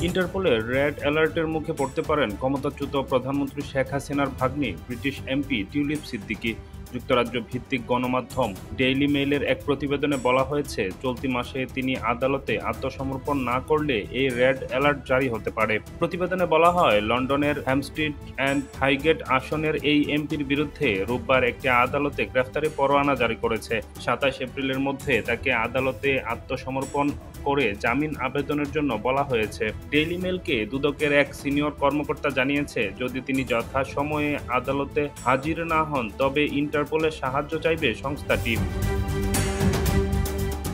ইন্টারপোলের red অ্যালার্টের মুখে পড়তে পারেন ক্ষমতাচ্যুত প্রধানমন্ত্রী শেখ হাসিনার ভাগ্নি ব্রিটিশ এমপি টিউলিপ সিদ্দিকী। যুক্তরাজ্য ভিত্তিক গণমাধ্যম ডেইলি মেইলের এক প্রতিবেদনে বলা হয়েছে, চলতি মাসে তিনি আদালতে আত্মসমর্পণ না করলে এই রেড অ্যালার্ট জারি হতে পারে। প্রতিবেদনে বলা হয়, লন্ডনের হ্যামস্ট্রিড অ্যান্ড হাইগেট আসনের এই এমপির বিরুদ্ধে রোববার একটি আদালতে গ্রেফতারি পরোয়ানা জারি করেছে। ২৭ এপ্রিলের মধ্যে তাকে আদালতে আত্মসমর্পণ করে জামিন আবেদনের জন্য বলা হয়েছে। ডেইলি মেইলকে দুদকের এক সিনিয়র কর্মকর্তা জানিয়েছে, যদি তিনি যথাসময়ে আদালতে হাজির না হন তবে ইন্টারপোলের সাহায্য চাইবে সংস্থাটি।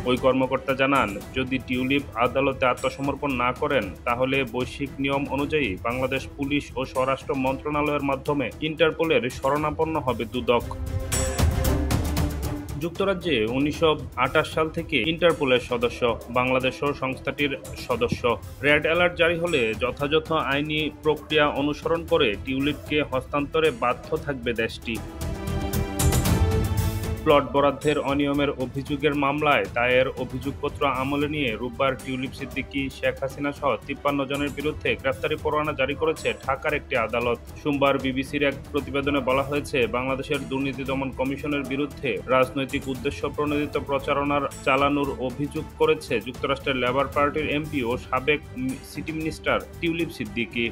ওই কর্মকর্তা জানান, যদি টিউলিপ আদালতে আত্মসমর্পণ না করেন তাহলে বৈশ্বিক নিয়ম অনুযায়ী বাংলাদেশ পুলিশ ও স্বরাষ্ট্র মন্ত্রণালয়ের মাধ্যমে ইন্টারপোলের শরণাপন্ন হবে দুদক। যুক্তরাজ্যে ১৯২৮ সাল থেকে ইন্টারপোলের সদস্য, বাংলাদেশও সংস্থাটির সদস্য। রেড অ্যালার্ট জারি হলে যথাযথ আইনি প্রক্রিয়া অনুসরণ করে টিউলিপকে হস্তান্তরে বাধ্য থাকবে দেশটি। প্লট বরাদ্দের অনিয়মের অভিযোগের মামলায় দায়ের অভিযোগপত্র আমলে নিয়ে রোববার টিউলিপ সিদ্দিকী, শেখ হাসিনা সহ ৫৩ জনের বিরুদ্ধে গ্রেফতারি পরোয়ানা জারি করেছে ঢাকার একটি আদালত। সোমবার বিবিসির এক প্রতিবেদনে বলা হয়েছে, বাংলাদেশের দুর্নীতি দমন কমিশনের বিরুদ্ধে রাজনৈতিক উদ্দেশ্য প্রণোদিত প্রচারণার চালানোর অভিযোগ করেছে যুক্তরাষ্ট্রের লেবার পার্টির এমপি ও সাবেক সিটি মিনিস্টার টিউলিপ সিদ্দিকী।